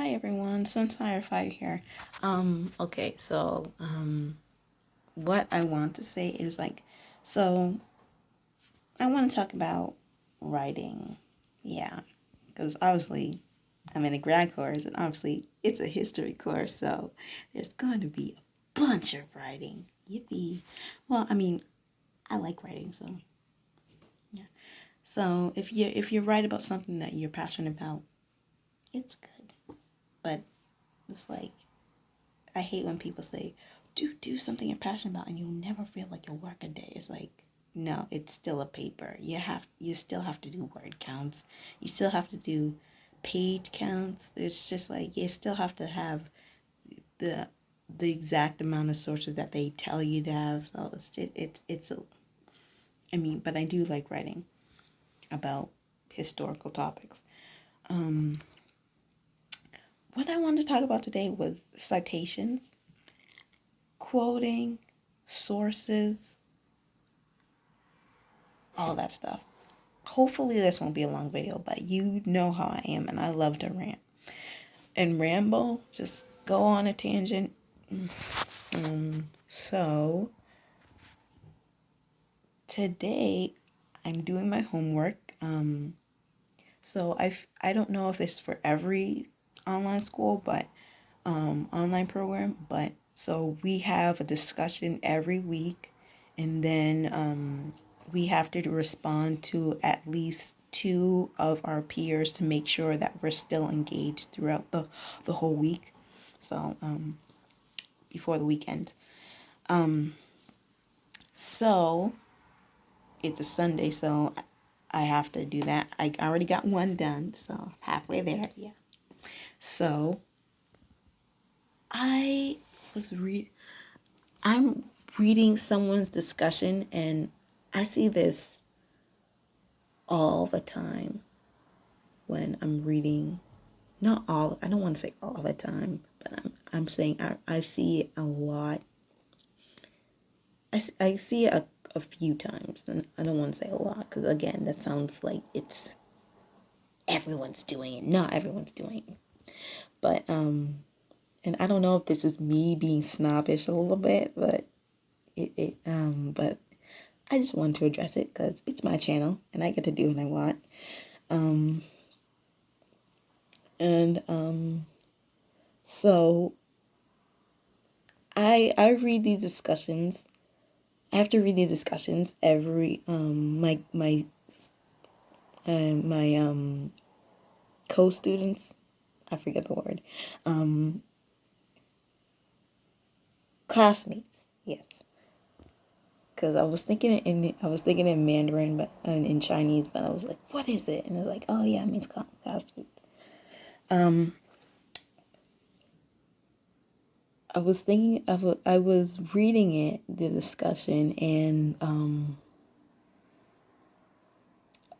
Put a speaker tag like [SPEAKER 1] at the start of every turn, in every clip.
[SPEAKER 1] Hi everyone, Sunfire here. Okay, so what I want to say is so I want to talk about writing. Yeah, because obviously I'm in a grad course and obviously it's a history course, so there's going to be a bunch of writing. Yippee. Well, I mean, I like writing, so yeah. So if you write about something that you're passionate about, it's good. But it's like I hate when people say, do something you're passionate about and you'll never feel like you'll work a day. It's like, no, it's still a paper. You still have to do word counts. You still have to do page counts. It's just like you still have to have the the exact amount of sources that they tell you to have. So I mean, but I do like writing about historical topics. What I wanted to talk about today was citations, quoting, sources, all that stuff. Hopefully this won't be a long video, but you know how I am and I love to rant. And ramble, just go on a tangent. So today I'm doing my homework. So I don't know if this is for every online school, but online program, but so we have a discussion every week, and then we have to respond to at least two of our peers to make sure that we're still engaged throughout the whole week. So before the weekend. So it's a Sunday, so I have to do that. I already got one done, so halfway there, yeah. So I was I'm reading someone's discussion and I see this all the time when I'm reading. Not all, I don't want to say all the time, but I'm saying I see it a lot. I see it a few times, and I don't want to say a lot because again, that sounds like it's everyone's doing it. Not everyone's doing it. But and I don't know if this is me being snobbish a little bit, but but I just wanted to address it because it's my channel and I get to do what I want. So I read these discussions. I have to read these discussions every my co-students, I forget the word, classmates, yes, because I was thinking in Mandarin, but in Chinese, but I was like, what is it? And it's like, oh yeah, it means classmates. I was reading the discussion, and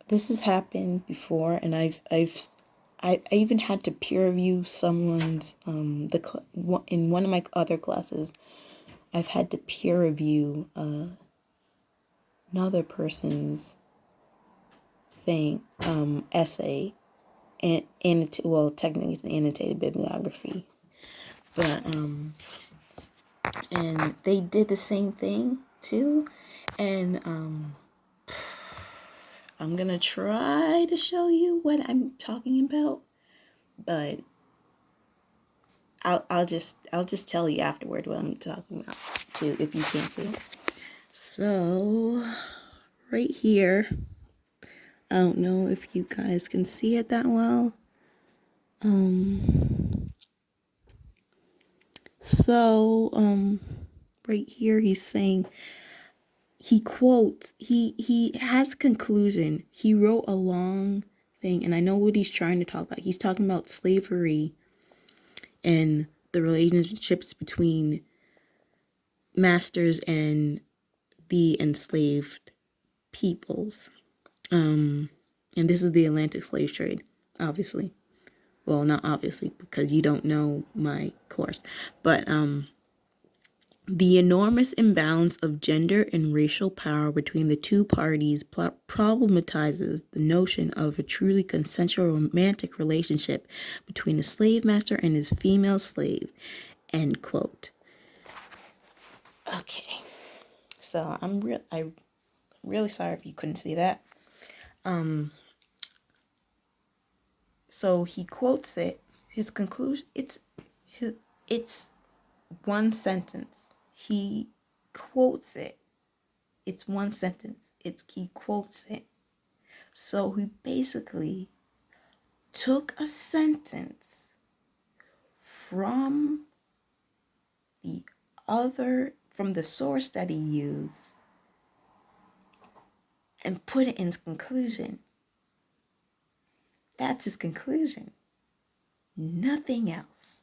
[SPEAKER 1] this has happened before, and I even had to peer review someone's in one of my other classes. I've had to peer review another person's essay, and well, technically it's an annotated bibliography, but and they did the same thing too, and I'm gonna try to show you what I'm talking about, but I'll just tell you afterward what I'm talking about too, if you can't see it. So right here, I don't know if you guys can see it that well. Right here he's saying, he quotes, he has conclusion. He wrote a long thing, and I know what he's trying to talk about. He's talking about slavery and the relationships between masters and the enslaved peoples. And this is the Atlantic slave trade, obviously. Well, not obviously, because you don't know my course. But The enormous imbalance of gender and racial power between the two parties problematizes the notion of a truly consensual romantic relationship between a slave master and his female slave. End quote. Okay, so I'm really sorry if you couldn't see that. So he quotes it. His conclusion. It's one sentence. He quotes it. It's one sentence. He quotes it. So he basically took a sentence from the source that he used and put it in his conclusion. That's his conclusion. Nothing else.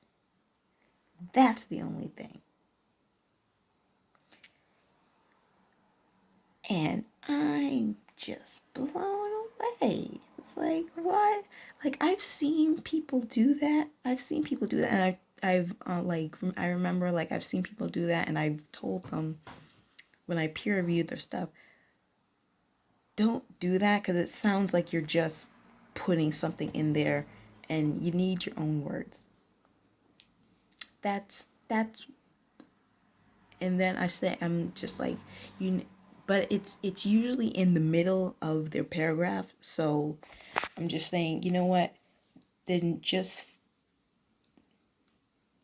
[SPEAKER 1] That's the only thing. And I'm just blown away. It's like, what? Like, I've seen people do that. And I remember, like, I've seen people do that, and I've told them when I peer reviewed their stuff, don't do that, because it sounds like you're just putting something in there, and you need your own words. That's, and then I'm just like, but it's usually in the middle of their paragraph, so I'm just saying, you know what, then just,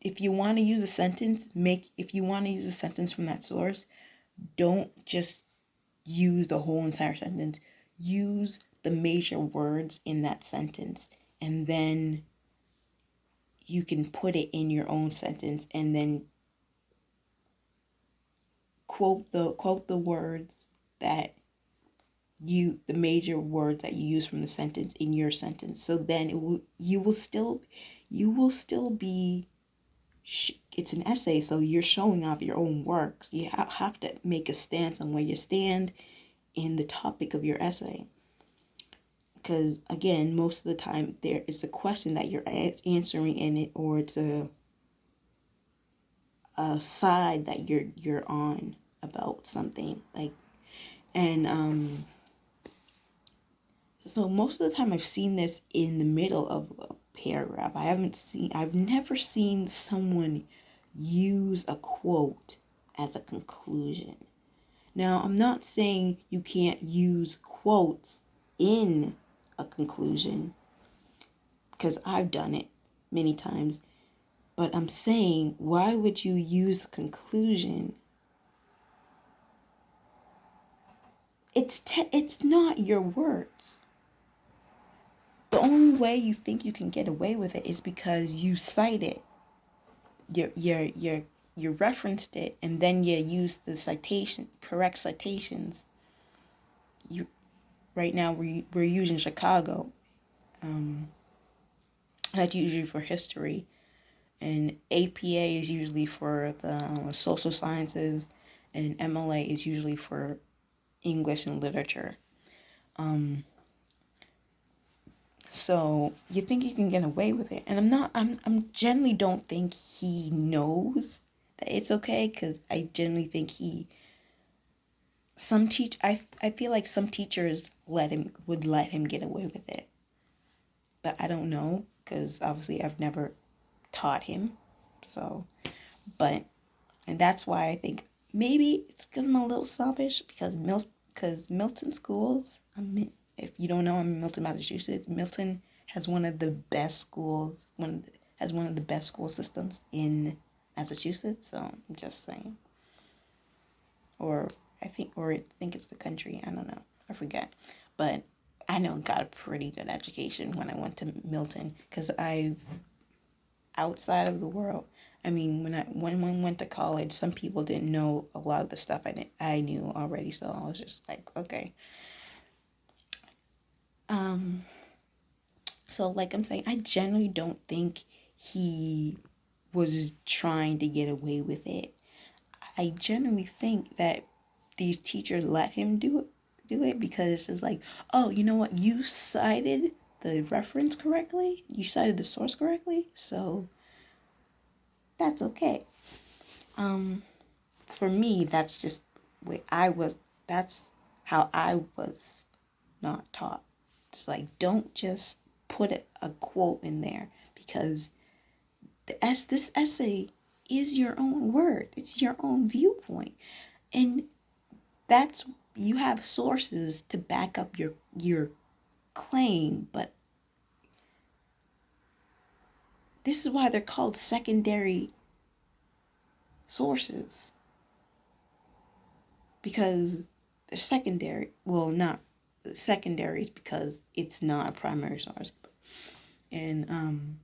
[SPEAKER 1] if you want to use a sentence from that source, don't just use the whole entire sentence. Use the major words in that sentence, and then you can put it in your own sentence, and then quote the words that the major words that you use from the sentence in your sentence. So then you will still be, it's an essay, so you're showing off your own works. You have to make a stance on where you stand in the topic of your essay. Because again, most of the time there is a question that you're answering in it, or it's a side that you're on about something, like, and so most of the time I've seen this in the middle of a paragraph. I've never seen someone use a quote as a conclusion. Now, I'm not saying you can't use quotes in a conclusion, because I've done it many times, but I'm saying, why would you use the conclusion? It's not your words. The only way you think you can get away with it is because you cite it. You referenced it, and then you use the correct citations. Right now we're using Chicago. That's usually for history, and APA is usually for the social sciences, and MLA is usually for English and literature. So you think you can get away with it, and I'm generally don't think he knows that it's okay, because I generally think I feel like some teachers would let him get away with it, but I don't know, because obviously I've never taught him, so, and that's why I think maybe it's because I'm a little selfish, because Milton schools, if you don't know, I'm in Milton, Massachusetts. Milton has one of the best schools, has one of the best school systems in Massachusetts, so I'm just saying. Or I think it's the country, I don't know, I forget. But I know I got a pretty good education when I went to Milton, because outside of the world, I mean, when I went to college, some people didn't know a lot of the stuff I knew already, so I was just like, okay. So like I'm saying, I generally don't think he was trying to get away with it. I generally think that these teachers let him do it because it's like, oh, you know what? You cited the reference correctly. You cited the source correctly. So that's okay. for me, that's just way I was, that's how I was not taught. It's like, don't just put a quote in there, because this essay is your own word. It's your own viewpoint. And that's, you have sources to back up your claim, but this is why they're called secondary sources, because they're secondary. Well, not secondaries, because it's not a primary source, and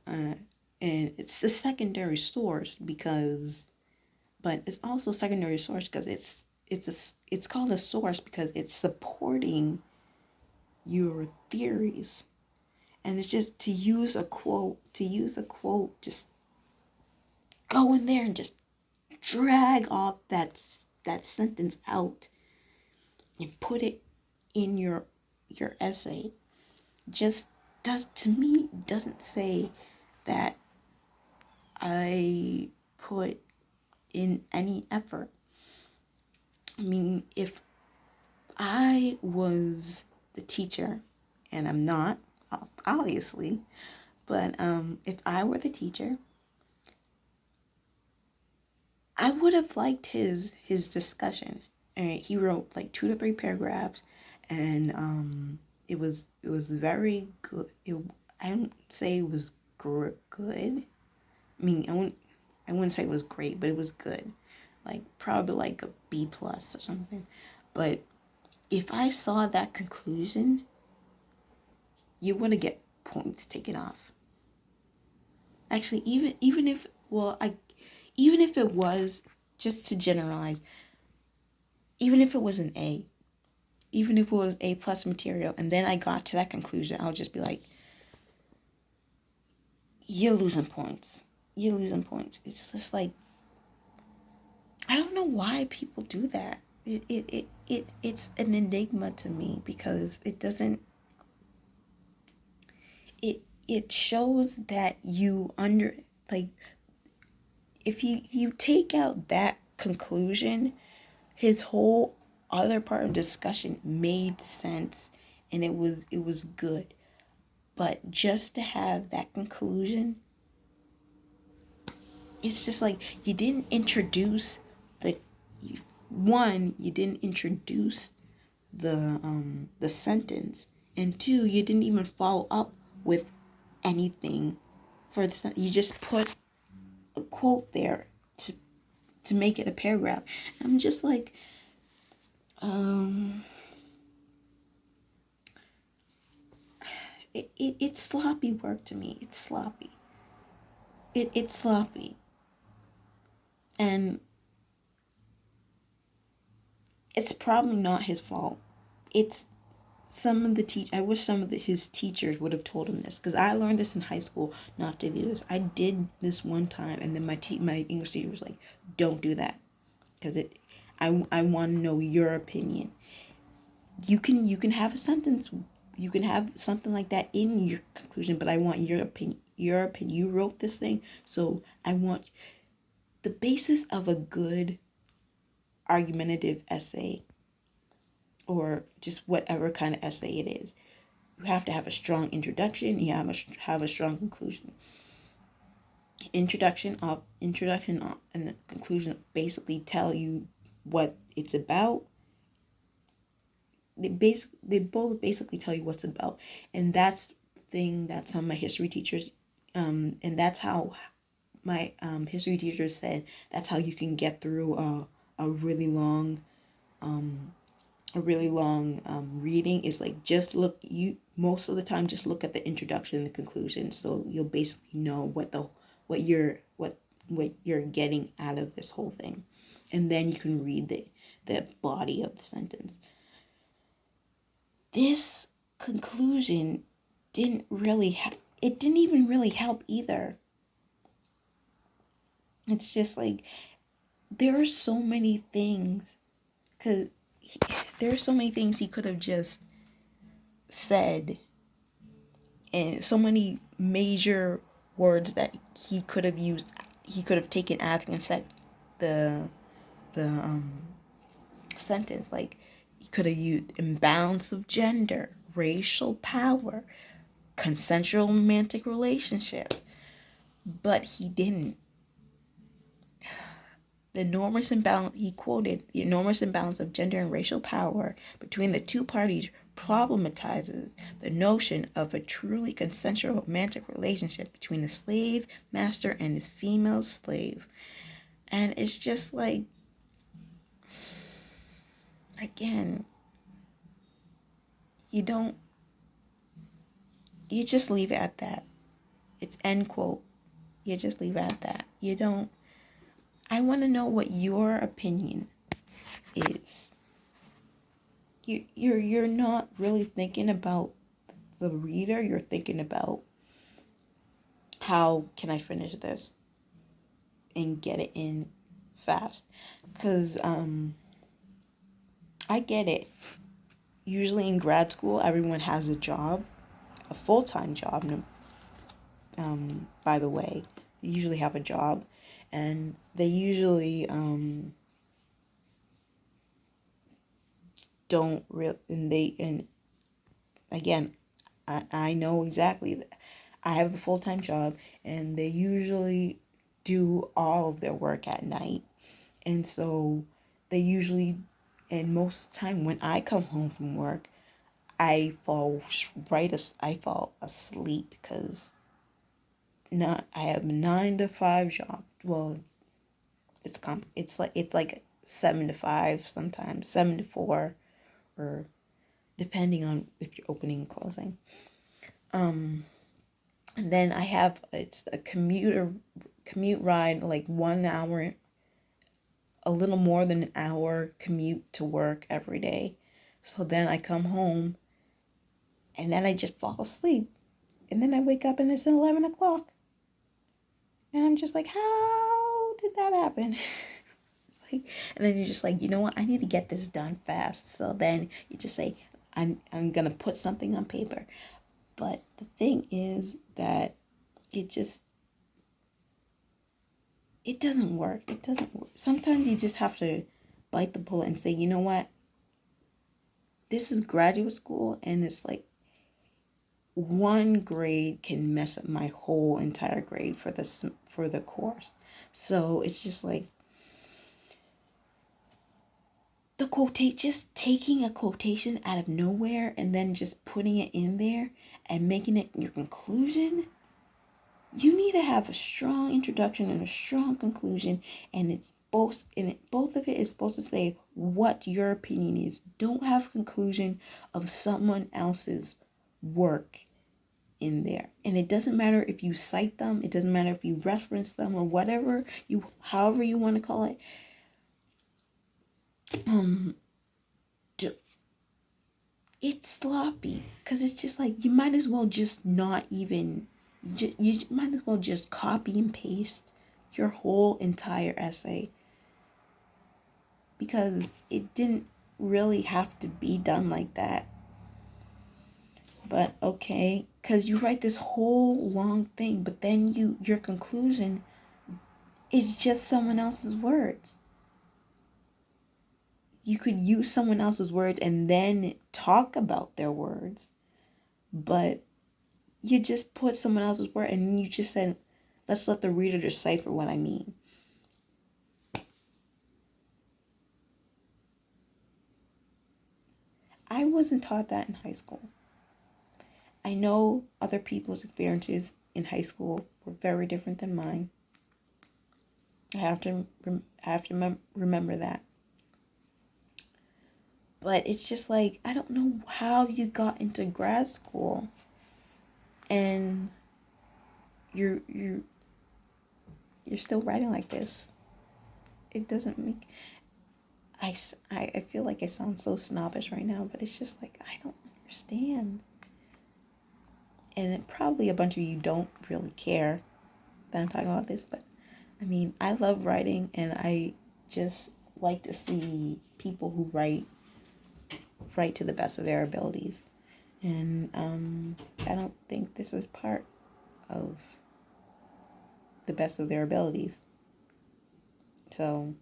[SPEAKER 1] and it's a secondary source because, but it's also secondary source because it's called a source because it's supporting your theories. And it's just to use a quote, just go in there and just drag off that sentence out and put it in your essay. Just does, to me, doesn't say that I put in any effort. I mean, if I was the teacher, and I'm not, obviously, but if I were the teacher, I would have liked his discussion. And he wrote like 2 to 3 paragraphs, and it was very good. I don't say it was good. I mean, I wouldn't say it was great, but it was good. Like probably like a B plus or something. But if I saw that conclusion, you wouldn't get points taken off. Actually, even if, well, even if it was, just to generalize, even if it was an A, even if it was A plus material, and then I got to that conclusion, I'll just be like, you're losing points. You're losing points. It's just like, I don't know why people do that. It's an enigma to me, because it doesn't, it shows that you like, if you take out that conclusion, his whole other part of discussion made sense, and it was good. But just to have that conclusion, it's just like, you didn't introduce you didn't introduce the sentence, and 2, you didn't even follow up with anything for the sentence. You just put a quote there to make it a paragraph. I'm just like, it's sloppy work to me. It's sloppy. It's sloppy. And it's probably not his fault. It's some of the I wish some of his teachers would have told him this, because I learned this in high school, not to do this. I did this one time, and then my English teacher was like, don't do that, because I want to know your opinion. You can have a sentence, you can have something like that in your conclusion, but I want your opinion. You wrote this thing, so I want the basis of a good argumentative essay, or just whatever kind of essay it is. You have to have a strong introduction. You have a strong conclusion. Introduction, and conclusion basically tell you what it's about. They both basically tell you what's about, and that's the thing that some of my history teachers, and that's how my history teachers said that's how you can get through a really long reading, is like, just look, you most of the time just look at the introduction and the conclusion, so you'll basically know what you're getting out of this whole thing, and then you can read the body of the sentence. This conclusion didn't even really help either. It's just like, there are so many things, because there are so many things he could have just said, and so many major words that he could have used, he could have taken out and said the sentence. Like, you could have used imbalance of gender, racial power, consensual romantic relationship, but he didn't. He quoted, the enormous imbalance of gender and racial power between the two parties problematizes the notion of a truly consensual romantic relationship between a slave master and his female slave. And it's just like, again, you just leave it at that. It's end quote. You just leave it at that. I want to know what your opinion is. You're not really thinking about the reader. You're thinking about, how can I finish this and get it in fast? Because I get it. Usually in grad school, everyone has a job, a full-time job. By the way, they usually have a job, and they usually don't really, and again, I know exactly that. I have the full-time job, and they usually do all of their work at night. And so they usually, and most of the time when I come home from work, I fall asleep, because I have a 9 to 5 job. Well, it's like 7 to 5 sometimes, 7 to 4, or depending on if you're opening and closing. And then it's a commute ride, like 1 hour, a little more than an hour commute to work every day. So then I come home, and then I just fall asleep. And then I wake up and it's 11 o'clock. And I'm just like, how did that happen? And then you're just like, you know what? I need to get this done fast. So then you just say, I'm going to put something on paper. But the thing is that it doesn't work. It doesn't work. Sometimes you just have to bite the bullet and say, you know what? This is graduate school, and it's like, one grade can mess up my whole entire grade for the course. So it's just like, just taking a quotation out of nowhere and then just putting it in there and making it your conclusion. You need to have a strong introduction and a strong conclusion, and both of it is supposed to say what your opinion is. Don't have a conclusion of someone else's work in there. And it doesn't matter if you cite them, it doesn't matter if you reference them, or however you want to call it. It's sloppy, because it's just like, you might as well just not even, you might as well just copy and paste your whole entire essay, because it didn't really have to be done like that. But okay, because you write this whole long thing, but then your conclusion is just someone else's words. You could use someone else's words and then talk about their words, but you just put someone else's word and you just said, let's let the reader decipher what I mean. I wasn't taught that in high school. I know other people's experiences in high school were very different than mine. I have to remember that. But it's just like, I don't know how you got into grad school and you're still writing like this. It doesn't make... I feel like I sound so snobbish right now, but it's just like, I don't understand. And probably a bunch of you don't really care that I'm talking about this, but I mean, I love writing, and I just like to see people who write to the best of their abilities. And I don't think this is part of the best of their abilities. So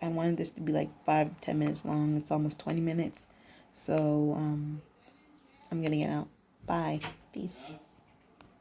[SPEAKER 1] I wanted this to be like 5 to 10 minutes long. It's almost 20 minutes. So I'm getting it out. Bye. Peace.